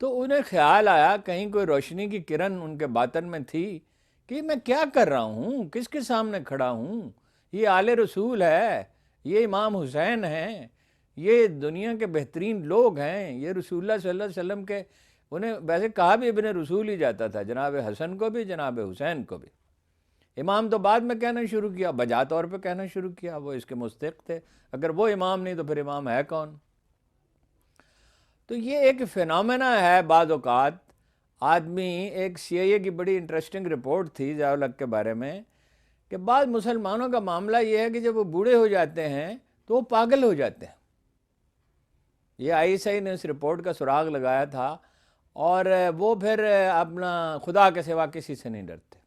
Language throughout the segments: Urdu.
تو انہیں خیال آیا کہیں کوئی روشنی کی کرن ان کے باطن میں تھی کہ میں کیا کر رہا ہوں، کس کے سامنے کھڑا ہوں، یہ آل رسول ہے، یہ امام حسین ہیں، یہ دنیا کے بہترین لوگ ہیں، یہ رسول اللہ صلی اللہ علیہ وسلم کے، انہیں ویسے کہا بھی ابن رسول ہی جاتا تھا، جناب حسن کو بھی جناب حسین کو بھی۔ امام تو بعد میں کہنا شروع کیا، بجا طور پہ کہنا شروع کیا، وہ اس کے مستحق تھے، اگر وہ امام نہیں تو پھر امام ہے کون؟ تو یہ ایک فینومینا ہے۔ بعض اوقات آدمی، ایک سی آئی اے کی بڑی انٹرسٹنگ رپورٹ تھی ضیاء الحق کے بارے میں، کہ بعض مسلمانوں کا معاملہ یہ ہے کہ جب وہ بوڑھے ہو جاتے ہیں تو وہ پاگل ہو جاتے ہیں۔ یہ آئی ایس آئی نے اس رپورٹ کا سراغ لگایا تھا، اور وہ پھر اپنا خدا کے سوا کسی سے نہیں ڈرتے۔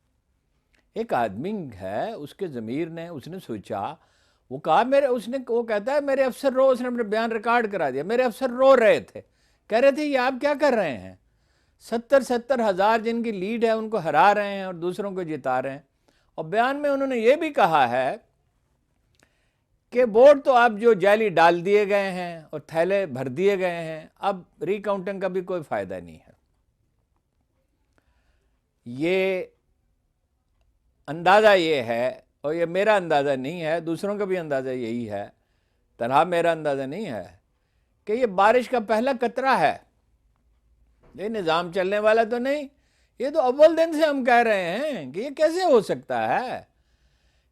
ایک آدمی ہے، اس کے ضمیر نے، اس نے سوچا، وہ کہا وہ کہتا ہے میرے افسر اس نے اپنے بیان ریکارڈ کرا دیا، میرے افسر رو رہے تھے، کہہ رہے تھے یہ آپ کیا کر رہے ہیں، 70,000 جن کی لیڈ ہے ان کو ہرا رہے ہیں اور دوسروں کو جتا رہے ہیں۔ اور بیان میں انہوں نے یہ بھی کہا ہے کہ ووٹ تو اب جو جعلی ڈال دیے گئے ہیں اور تھیلے بھر دیے گئے ہیں، اب ری کاؤنٹنگ کا بھی کوئی فائدہ نہیں ہے۔ یہ اندازہ یہ ہے، اور یہ میرا اندازہ نہیں ہے، دوسروں کا بھی اندازہ یہی ہے، تنہا میرا اندازہ نہیں ہے، کہ یہ بارش کا پہلا قطرہ ہے، یہ نظام چلنے والا تو نہیں۔ یہ تو اول دن سے ہم کہہ رہے ہیں کہ یہ کیسے ہو سکتا ہے،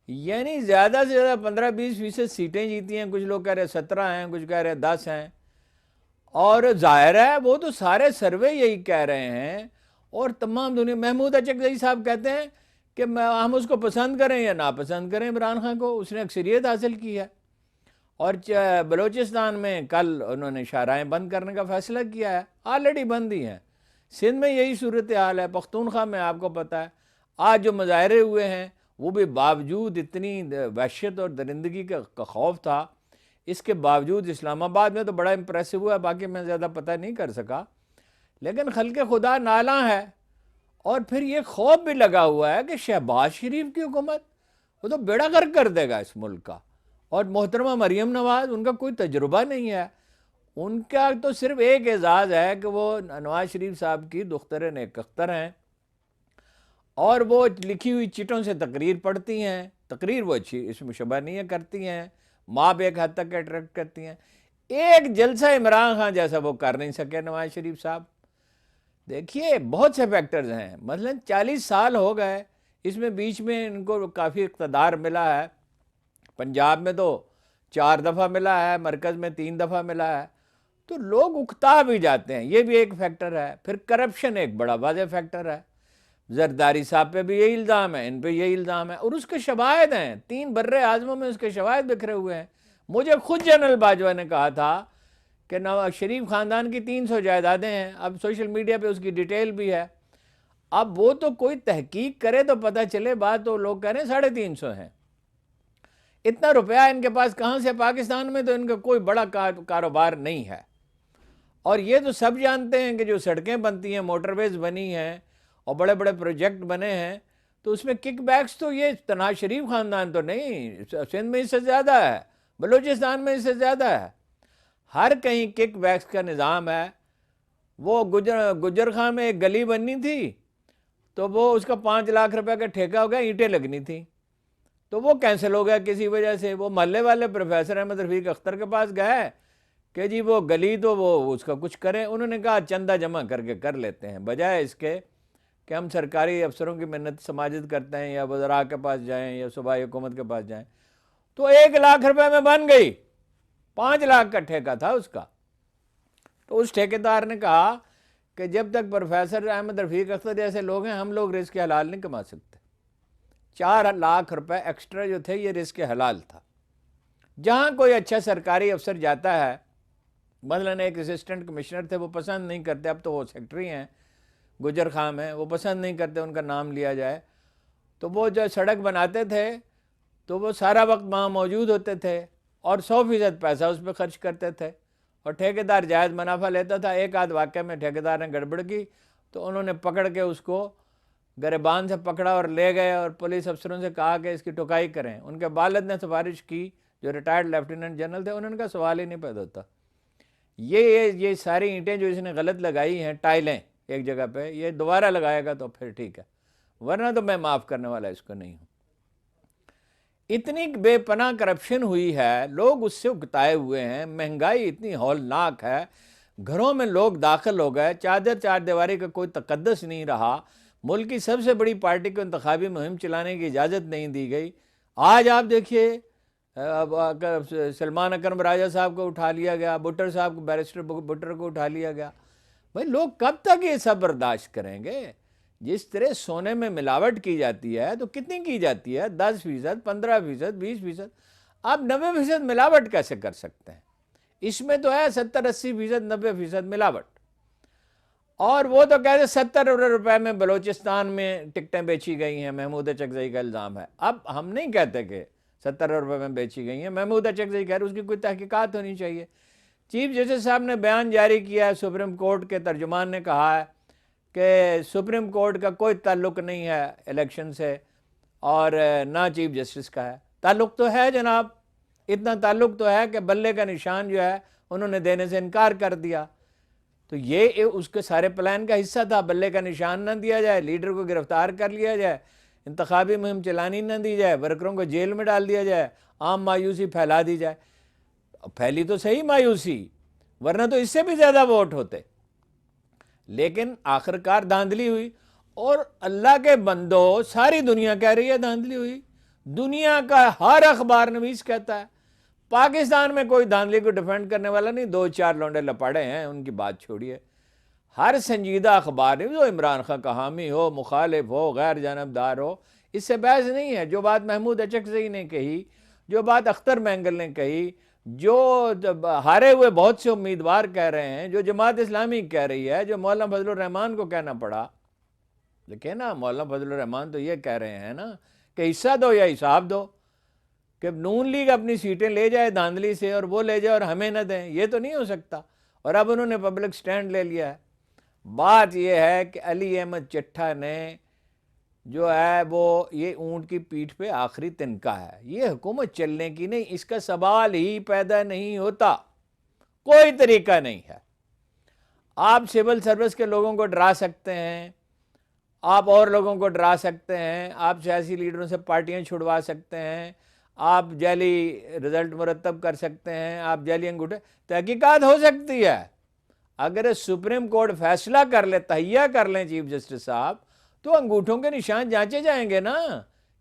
یعنی زیادہ سے زیادہ 15-20% سیٹیں جیتی ہیں، کچھ لوگ کہہ رہے 17 ہیں، کچھ کہہ رہے 10 ہیں، اور ظاہر ہے وہ تو سارے سروے یہی کہہ رہے ہیں، اور تمام دنیا، محمود اچکزئی صاحب کہتے ہیں کہ ہم اس کو پسند کریں یا ناپسند کریں عمران خان کو، اس نے اکثریت حاصل کی ہے۔ اور بلوچستان میں کل انہوں نے شاہراہیں بند کرنے کا فیصلہ کیا ہے، آلریڈی بند ہی ہیں۔ سندھ میں یہی صورتحال ہے، پختونخوا میں آپ کو پتہ ہے آج جو مظاہرے ہوئے ہیں، وہ بھی باوجود اتنی وحشت اور درندگی کا خوف تھا، اس کے باوجود اسلام آباد میں تو بڑا امپریسو ہوا، باقی میں زیادہ پتہ نہیں کر سکا، لیکن خلق خدا نالاں ہے۔ اور پھر یہ خوف بھی لگا ہوا ہے کہ شہباز شریف کی حکومت، وہ تو بیڑا غرق کر دے گا اس ملک کا، اور محترمہ مریم نواز، ان کا کوئی تجربہ نہیں ہے، ان کا تو صرف ایک اعزاز ہے کہ وہ نواز شریف صاحب کی دختر نیک اختر ہیں، اور وہ لکھی ہوئی چٹوں سے تقریر پڑھتی ہیں، تقریر وہ اچھی اس میں شبہ نہیں ہے کرتی ہیں، ماں بھی ایک حد تک اٹریکٹ کرتی ہیں۔ ایک جلسہ عمران خان جیسا وہ کر نہیں سکے نواز شریف صاحب۔ دیکھیے بہت سے فیکٹرز ہیں، مثلا 40 سال ہو گئے، اس میں بیچ میں ان کو کافی اقتدار ملا ہے، پنجاب میں تو 4 دفعہ ملا ہے، مرکز میں 3 دفعہ ملا ہے، تو لوگ اکتا بھی جاتے ہیں، یہ بھی ایک فیکٹر ہے۔ پھر کرپشن ایک بڑا واضح فیکٹر ہے، زرداری صاحب پہ بھی یہی الزام ہے، ان پہ یہی الزام ہے، اور اس کے شواہد ہیں، 3 برے اعظموں میں اس کے شواہد بکھرے ہوئے ہیں۔ مجھے خود جنرل باجوہ نے کہا تھا کہ نواز شریف خاندان کی 300 جائیدادیں ہیں، اب سوشل میڈیا پہ اس کی ڈیٹیل بھی ہے، اب وہ تو کوئی تحقیق کرے تو پتہ چلے، بات تو لوگ کہہ رہے ہیں 350 ہیں۔ اتنا روپیہ ان کے پاس کہاں سے؟ پاکستان میں تو ان کا کوئی بڑا کاروبار نہیں ہے، اور یہ تو سب جانتے ہیں کہ جو سڑکیں بنتی ہیں، موٹر ویز بنی ہیں اور بڑے بڑے پروجیکٹ بنے ہیں، تو اس میں کک بیکس تو یہ تنہا شریف خاندان تو نہیں، سندھ میں اس سے زیادہ ہے، بلوچستان میں اس سے زیادہ ہے، ہر کہیں کک بیکس کا نظام ہے۔ وہ گجر خان میں ایک گلی بننی تھی، تو وہ اس کا 5 لاکھ روپے کا ٹھیکہ ہو گیا، اینٹیں لگنی تھیں، تو وہ کینسل ہو گیا کسی وجہ سے۔ وہ محلے والے پروفیسر احمد رفیق اختر کے پاس گئے کہ جی وہ گلی تو وہ اس کا کچھ کریں، انہوں نے کہا چندہ جمع کر کے کر لیتے ہیں، بجائے اس کے کہ ہم سرکاری افسروں کی منت سماجت کرتے ہیں یا وزراء کے پاس جائیں یا صوبائی حکومت کے پاس جائیں، تو 1 لاکھ روپے میں بن گئی، 5 لاکھ کا ٹھیکہ تھا اس کا۔ تو اس ٹھیکیدار نے کہا کہ جب تک پروفیسر احمد رفیق اختر جیسے لوگ ہیں، ہم لوگ رزق حلال نہیں کما سکتے۔ 4 لاکھ روپے ایکسٹرا جو تھے، یہ رزق حلال تھا۔ جہاں کوئی اچھا سرکاری افسر جاتا ہے، مثلاً ایک اسسٹنٹ کمشنر تھے، وہ پسند نہیں کرتے، اب تو وہ سیکٹری ہیں گجر خان میں، وہ پسند نہیں کرتے ان کا نام لیا جائے، تو وہ جو سڑک بناتے تھے تو وہ سارا وقت وہاں موجود ہوتے تھے اور 100% پیسہ اس پہ خرچ کرتے تھے، اور ٹھیکیدار جائز منافع لیتا تھا۔ ایک آدھ واقعہ میں ٹھیکیدار نے گڑبڑ کی تو انہوں نے پکڑ کے اس کو گریبان سے پکڑا اور لے گئے، اور پولیس افسروں سے کہا کہ اس کی ٹھکائی کریں۔ ان کے والد نے سفارش کی، جو ریٹائرڈ لیفٹیننٹ جنرل تھے، انہوں نے کہا سوال ہی نہیں پیدا ہوتا۔ یہ ساری اینٹیں جو اس نے غلط لگائی ہیں، ٹائلیں ایک جگہ پہ، یہ دوبارہ لگائے گا تو پھر ٹھیک ہے، ورنہ تو میں معاف کرنے والا اس کو نہیں ہوں۔ اتنی بے پناہ کرپشن ہوئی ہے، لوگ اس سے اکتائے ہوئے ہیں، مہنگائی اتنی ہولناک ہے، گھروں میں لوگ داخل ہو گئے، چار دیواری کا کوئی تقدس نہیں رہا، ملک کی سب سے بڑی پارٹی کو انتخابی مہم چلانے کی اجازت نہیں دی گئی۔ آج آپ دیکھیے سلمان اکرم راجہ صاحب کو اٹھا لیا گیا، بٹر صاحب کو، بیرسٹر بٹر کو اٹھا لیا گیا۔ بھائی لوگ کب تک یہ سب برداشت کریں گے؟ جس طرح سونے میں ملاوٹ کی جاتی ہے تو کتنی کی جاتی ہے؟ 10%، 15%، 20%، آپ 90% ملاوٹ کیسے کر سکتے ہیں؟ اس میں تو ہے 70-80%، 90% ملاوٹ۔ اور وہ تو کہتے 70 روپے میں بلوچستان میں ٹکٹیں بیچی گئی ہیں، محمود چکزئی کا الزام ہے۔ اب ہم نہیں کہتے کہ 70 روپے میں بیچی گئی ہیں، محمود چکزئی کہہ رہے اس کی کوئی تحقیقات ہونی چاہیے۔ چیف جسٹس صاحب نے بیان جاری کیا ہے، سپریم کورٹ کے ترجمان نے کہا ہے کہ سپریم کورٹ کا کوئی تعلق نہیں ہے الیکشن سے، اور نہ چیف جسٹس کا ہے۔ تعلق تو ہے جناب، اتنا تعلق تو ہے کہ بلے کا نشان جو ہے انہوں نے دینے سے انکار کر دیا۔ تو یہ اس کے سارے پلان کا حصہ تھا، بلے کا نشان نہ دیا جائے، لیڈر کو گرفتار کر لیا جائے، انتخابی مہم چلانی نہ دی جائے، ورکروں کو جیل میں ڈال دیا جائے، عام مایوسی پھیلا دی جائے۔ پھیلی تو صحیح مایوسی، ورنہ تو اس سے بھی زیادہ ووٹ ہوتے، لیکن آخرکار دھاندلی ہوئی۔ اور اللہ کے بندو، ساری دنیا کہہ رہی ہے دھاندلی ہوئی، دنیا کا ہر اخبار نویس کہتا ہے۔ پاکستان میں کوئی دھاندلی کو ڈیفینڈ کرنے والا نہیں، 2-4 لونڈے لپاڑے ہیں، ان کی بات چھوڑیے۔ ہر سنجیدہ اخبار نہیں، جو عمران خان کا حامی ہو، مخالف ہو، غیر جانبدار ہو، اس سے بحث نہیں ہے۔ جو بات محمود چکزئی نے کہی، جو بات اختر مینگل نے کہی، جو ہارے ہوئے بہت سے امیدوار کہہ رہے ہیں، جو جماعت اسلامی کہہ رہی ہے، جو مولانا فضل الرحمان کو کہنا پڑا، دیکھیں نا، مولانا فضل الرحمان تو یہ کہہ رہے ہیں نا کہ حصہ دو یا حساب دو، کہ نون لیگ اپنی سیٹیں لے جائے دھاندلی سے اور وہ لے جائے اور ہمیں نہ دیں، یہ تو نہیں ہو سکتا۔ اور اب انہوں نے پبلک سٹینڈ لے لیا ہے۔ بات یہ ہے کہ علی احمد چٹھا نے جو ہے وہ یہ اونٹ کی پیٹھ پہ آخری تنکا ہے، یہ حکومت چلنے کی نہیں، اس کا سوال ہی پیدا نہیں ہوتا، کوئی طریقہ نہیں ہے۔ آپ سول سروس کے لوگوں کو ڈرا سکتے ہیں، آپ اور لوگوں کو ڈرا سکتے ہیں، آپ سیاسی لیڈروں سے پارٹیاں چھڑوا سکتے ہیں، آپ جعلی رزلٹ مرتب کر سکتے ہیں، آپ جعلی انگوٹھے، تحقیقات ہو سکتی ہے۔ اگر سپریم کورٹ فیصلہ کر لے، تہیہ کر لیں چیف جسٹس صاحب، تو انگوٹھوں کے نشان جانچے جائیں گے نا۔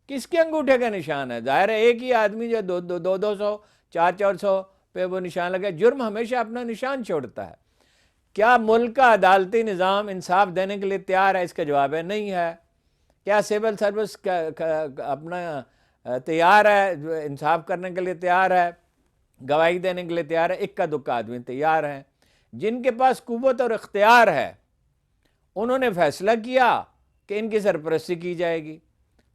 کس کے انگوٹھے کا نشان ہے؟ ظاہر ہے ایک ہی آدمی جو 200 400 پہ وہ نشان لگے، جرم ہمیشہ اپنا نشان چھوڑتا ہے۔ کیا ملک کا عدالتی نظام انصاف دینے کے لیے تیار ہے؟ اس کا جواب ہے نہیں ہے۔ کیا سول سروس اپنا تیار ہے، انصاف کرنے کے لیے تیار ہے، گواہی دینے کے لیے تیار ہے؟ اکا دکا آدمی تیار ہیں۔ جن کے پاس قوت اور اختیار ہے، انہوں نے فیصلہ کیا کہ ان کی سرپرستی کی جائے گی۔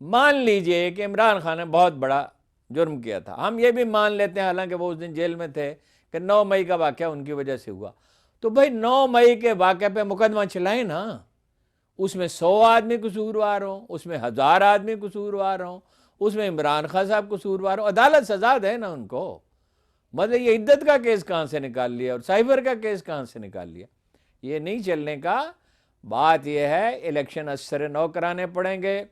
مان لیجئے کہ عمران خان نے بہت بڑا جرم کیا تھا، ہم یہ بھی مان لیتے ہیں، حالانکہ وہ اس دن جیل میں تھے، کہ 9 مئی کا واقعہ ان کی وجہ سے ہوا۔ تو بھائی 9 مئی کے واقعے پہ مقدمہ چلائیں نا، اس میں 100 آدمی قصوروار ہوں، اس میں 1000 آدمی قصوروار ہوں، اس میں عمران خان صاحب قصوروار ہوں، عدالت سزا دے نا ان کو۔ مطلب یہ عدت کا کیس کہاں سے نکال لیا اور سائبر کا کیس کہاں سے نکال لیا؟ یہ نہیں چلنے کا۔ بات یہ ہے الیکشن اثر نو کرانے پڑیں گے۔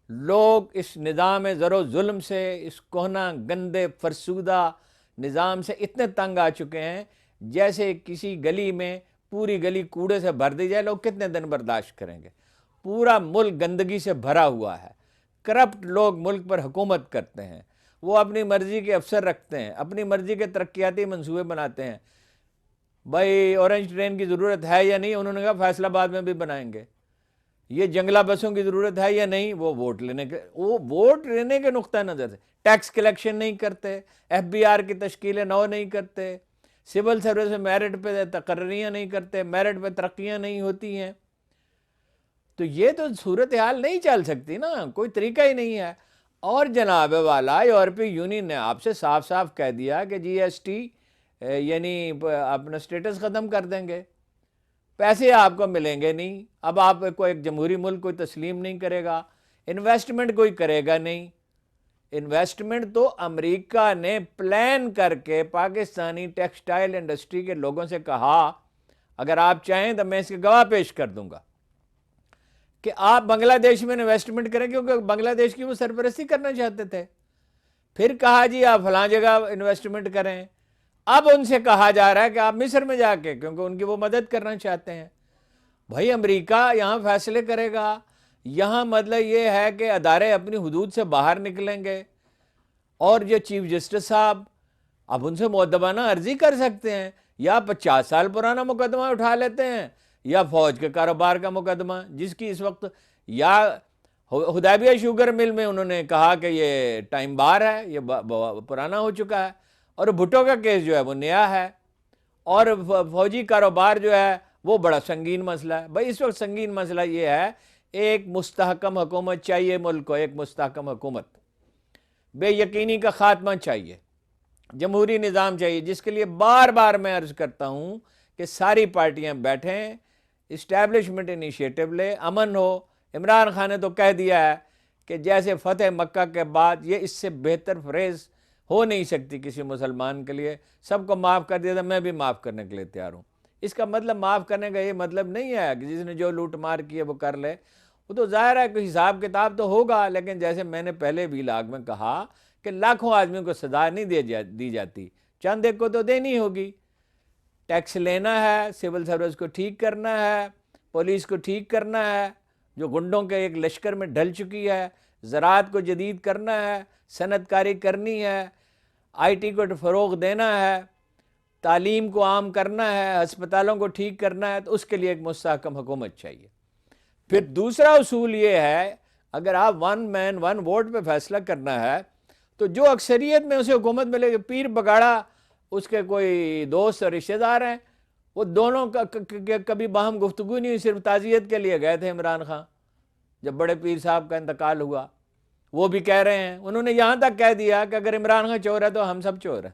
لوگ اس نظام زر و ظلم سے، اس کہنا گندے فرسودہ نظام سے اتنے تنگ آ چکے ہیں، جیسے کسی گلی میں پوری گلی کوڑے سے بھر دی جائے، لوگ کتنے دن برداشت کریں گے؟ پورا ملک گندگی سے بھرا ہوا ہے، کرپٹ لوگ ملک پر حکومت کرتے ہیں، وہ اپنی مرضی کے افسر رکھتے ہیں، اپنی مرضی کے ترقیاتی منصوبے بناتے ہیں۔ بھائی اورنج ٹرین کی ضرورت ہے یا نہیں؟ انہوں نے کہا فیصل آباد میں بھی بنائیں گے۔ یہ جنگلہ بسوں کی ضرورت ہے یا نہیں؟ وہ ووٹ لینے کے نقطہ نظر سے ٹیکس کلیکشن نہیں کرتے، ایف بی آر کی تشکیل نو نہیں کرتے، سول سروس میں میرٹ پہ تقرریاں نہیں کرتے، میرٹ پہ ترقیاں نہیں ہوتی ہیں۔ تو یہ تو صورتحال نہیں چل سکتی نا، کوئی طریقہ ہی نہیں ہے۔ اور جناب والا یورپی یونین نے آپ سے صاف صاف کہہ دیا کہ جی ایس ٹی یعنی اپنا سٹیٹس ختم کر دیں گے، پیسے آپ کو ملیں گے نہیں، اب آپ کو ایک جمہوری ملک کوئی تسلیم نہیں کرے گا، انویسٹمنٹ کوئی کرے گا نہیں، انویسٹمنٹ تو امریکہ نے پلان کر کے پاکستانی ٹیکسٹائل انڈسٹری کے لوگوں سے کہا اگر آپ چاہیں تو میں اس کے گواہ پیش کر دوں گا کہ آپ بنگلہ دیش میں انویسٹمنٹ کریں، کیونکہ بنگلہ دیش کی وہ سرپرستی کرنا چاہتے تھے۔ پھر کہا جی آپ فلاں جگہ انویسٹمنٹ کریں، اب ان سے کہا جا رہا ہے کہ آپ مصر میں جا کے، کیونکہ ان کی وہ مدد کرنا چاہتے ہیں۔ بھائی امریکہ یہاں فیصلے کرے گا، یہاں مطلب یہ ہے کہ ادارے اپنی حدود سے باہر نکلیں گے، اور جو چیف جسٹس صاحب اب ان سے مؤدبانہ عرضی کر سکتے ہیں، یا 50 سال پرانا مقدمہ اٹھا لیتے ہیں، یا فوج کے کاروبار کا مقدمہ، جس کی اس وقت یا حدیبیہ شوگر مل میں انہوں نے کہا کہ یہ ٹائم بار ہے، یہ پرانا ہو چکا ہے، اور بھٹو کا کیس جو ہے وہ نیا ہے، اور فوجی کاروبار جو ہے وہ بڑا سنگین مسئلہ ہے۔ بھائی اس وقت سنگین مسئلہ یہ ہے، ایک مستحکم حکومت چاہیے ملک کو، ایک مستحکم حکومت، بے یقینی کا خاتمہ چاہیے، جمہوری نظام چاہیے، جس کے لیے بار بار میں عرض کرتا ہوں کہ ساری پارٹیاں بیٹھیں، اسٹیبلشمنٹ انیشیٹو لے، امن ہو۔ عمران خان نے تو کہہ دیا ہے کہ جیسے فتح مکہ کے بعد یہ اس سے بہتر فریز ہو نہیں سکتی کسی مسلمان کے لیے، سب کو معاف کر دیا تھا، میں بھی معاف کرنے کے لیے تیار ہوں۔ اس کا مطلب معاف کرنے کا یہ مطلب نہیں ہے کہ جس نے جو لوٹ مار کی ہے وہ کر لے، وہ تو ظاہر ہے کہ حساب کتاب تو ہوگا، لیکن جیسے میں نے پہلے بھی لاگ میں کہا کہ لاکھوں آدمیوں کو سزا نہیں دی جاتی، چند ایک کو تو دینی ہوگی۔ ٹیکس لینا ہے، سول سروس کو ٹھیک کرنا ہے، پولیس کو ٹھیک کرنا ہے جو گنڈوں کے ایک لشکر میں ڈھل چکی ہے، زراعت کو جدید کرنا ہے، صنعت کاری کرنی ہے، آئی ٹی کو فروغ دینا ہے، تعلیم کو عام کرنا ہے، ہسپتالوں کو ٹھیک کرنا ہے، تو اس کے لیے ایک مستحکم حکومت چاہیے۔ پھر دوسرا اصول یہ ہے، اگر آپ ون مین ون ووٹ پہ فیصلہ کرنا ہے تو جو اکثریت میں اسے حکومت ملے گی، پیر بگاڑا اس کے کوئی دوست اور رشتہ دار ہیں، وہ دونوں کبھی باہم گفتگو نہیں ہوئی، صرف تعزیت کے لیے گئے تھے عمران خان جب بڑے پیر صاحب کا انتقال ہوا۔ وہ بھی کہہ رہے ہیں، انہوں نے یہاں تک کہہ دیا کہ اگر عمران خان چور ہے تو ہم سب چور ہیں۔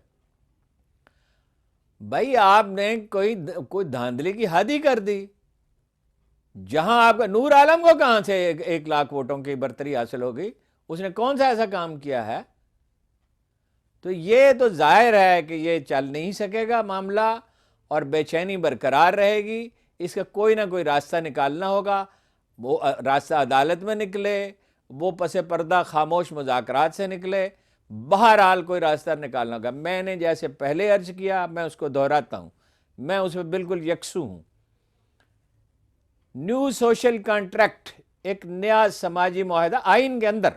بھائی آپ نے کوئی دھاندلی کی حد ہی کر دی۔ جہاں آپ کا نور عالم کو کہاں سے 1 لاکھ ووٹوں کی برتری حاصل ہوگی؟ اس نے کون سا ایسا کام کیا ہے؟ تو یہ تو ظاہر ہے کہ یہ چل نہیں سکے گا معاملہ، اور بے چینی برقرار رہے گی۔ اس کا کوئی نہ کوئی راستہ نکالنا ہوگا، وہ راستہ عدالت میں نکلے، وہ پس پردہ خاموش مذاکرات سے نکلے، بہرحال کوئی راستہ نکالنا ہوگا۔ میں نے جیسے پہلے عرض کیا، میں اس کو دہراتا ہوں، میں اس میں بالکل یکسو ہوں۔ نیو سوشل کانٹریکٹ، ایک نیا سماجی معاہدہ آئین کے اندر،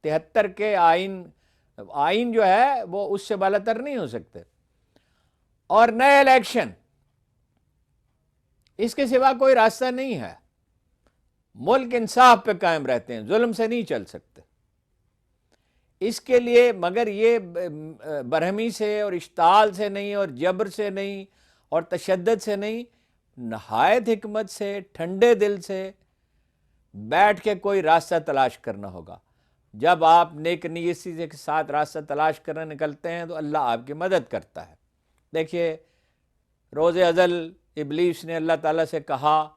73 کے آئین جو ہے وہ اس سے بالاتر نہیں ہو سکتے، اور نئے الیکشن، اس کے سوا کوئی راستہ نہیں ہے۔ ملک انصاف پہ قائم رہتے ہیں، ظلم سے نہیں چل سکتے۔ اس کے لیے مگر یہ برہمی سے اور اشتعال سے نہیں، اور جبر سے نہیں، اور تشدد سے نہیں، نہایت حکمت سے، ٹھنڈے دل سے بیٹھ کے کوئی راستہ تلاش کرنا ہوگا۔ جب آپ نیک نیتی کے ساتھ راستہ تلاش کرنے نکلتے ہیں تو اللہ آپ کی مدد کرتا ہے۔ دیکھیے، روز ازل ابلیس نے اللہ تعالیٰ سے کہا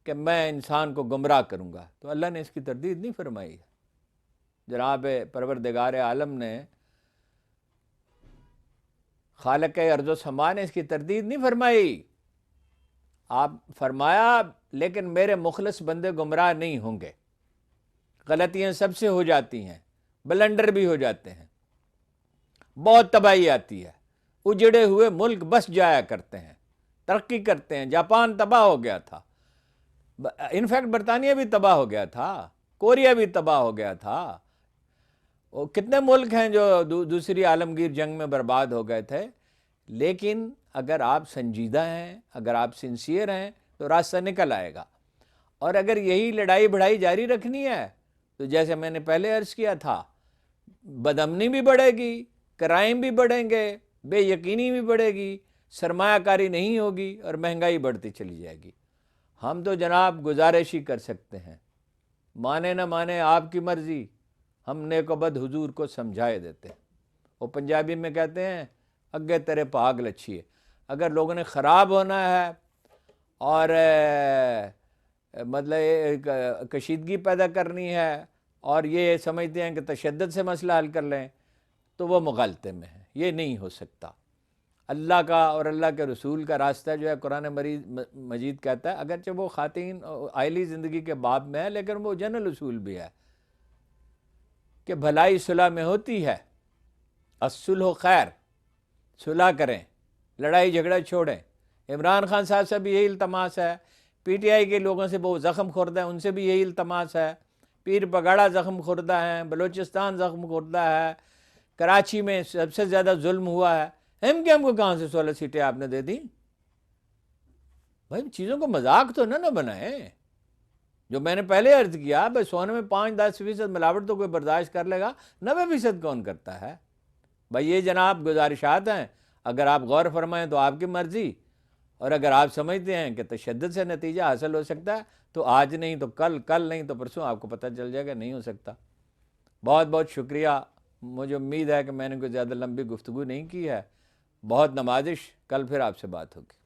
کہ میں انسان کو گمراہ کروں گا، تو اللہ نے اس کی تردید نہیں فرمائی۔ جناب پروردگار عالم نے، خالق ارض و سما نے اس کی تردید نہیں فرمائی۔ آپ فرمایا لیکن میرے مخلص بندے گمراہ نہیں ہوں گے، غلطیاں سب سے ہو جاتی ہیں، بلنڈر بھی ہو جاتے ہیں، بہت تباہی آتی ہے، اجڑے ہوئے ملک بس جایا کرتے ہیں، ترقی کرتے ہیں۔ جاپان تباہ ہو گیا تھا، انفیکٹ برطانیہ بھی تباہ ہو گیا تھا، کوریا بھی تباہ ہو گیا تھا، کتنے ملک ہیں جو دوسری عالمگیر جنگ میں برباد ہو گئے تھے۔ لیکن اگر آپ سنجیدہ ہیں، اگر آپ سنسیئر ہیں تو راستہ نکل آئے گا۔ اور اگر یہی لڑائی بڑھائی جاری رکھنی ہے تو جیسے میں نے پہلے عرض کیا تھا، بدامنی بھی بڑھے گی، کرائم بھی بڑھیں گے، بے یقینی بھی بڑھے گی، سرمایہ کاری نہیں ہوگی، اور مہنگائی بڑھتی چلی جائے گی۔ ہم تو جناب گزارش ہی کر سکتے ہیں، مانے نہ مانے آپ کی مرضی، ہم نیک و بد حضور کو سمجھائے دیتے ہیں۔ وہ پنجابی میں کہتے ہیں اگے تیرے پاگ لچھیے۔ اگر لوگوں نے خراب ہونا ہے اور مطلب کشیدگی پیدا کرنی ہے اور یہ سمجھتے ہیں کہ تشدد سے مسئلہ حل کر لیں، تو وہ مغالطے میں ہے، یہ نہیں ہو سکتا۔ اللہ کا اور اللہ کے رسول کا راستہ جو ہے قرآن مجید کہتا ہے، اگرچہ وہ خواتین آئلی زندگی کے باب میں ہے، لیکن وہ جنرل اصول بھی ہے کہ بھلائی صلح میں ہوتی ہے، الصلح خیر، صلح کریں، لڑائی جھگڑا چھوڑیں۔ عمران خان صاحب سے بھی یہی التماس ہے، پی ٹی آئی کے لوگوں سے وہ زخم خوردہ ہیں، ان سے بھی یہی التماس ہے، پیر پگاڑا زخم خوردہ ہیں، بلوچستان زخم خوردہ ہے، کراچی میں سب سے زیادہ ظلم ہوا ہے، ہم کو کہاں سے 16 سیٹیں آپ نے دے دیں؟ بھائی چیزوں کو مذاق تو نہ بنائیں۔ جو میں نے پہلے عرض کیا، بھائی سونے میں 5-10% ملاوٹ تو کوئی برداشت کر لے گا، 90% کون کرتا ہے؟ بھائی یہ جناب گزارشات ہیں، اگر آپ غور فرمائیں تو آپ کی مرضی، اور اگر آپ سمجھتے ہیں کہ تشدد سے نتیجہ حاصل ہو سکتا ہے تو آج نہیں تو کل، کل نہیں تو پرسوں آپ کو پتہ چل جائے گا نہیں ہو سکتا۔ بہت بہت شکریہ، مجھے امید ہے کہ میں نے کوئی زیادہ لمبی گفتگو نہیں کی ہے، بہت نوازش، کل پھر آپ سے بات ہوگی۔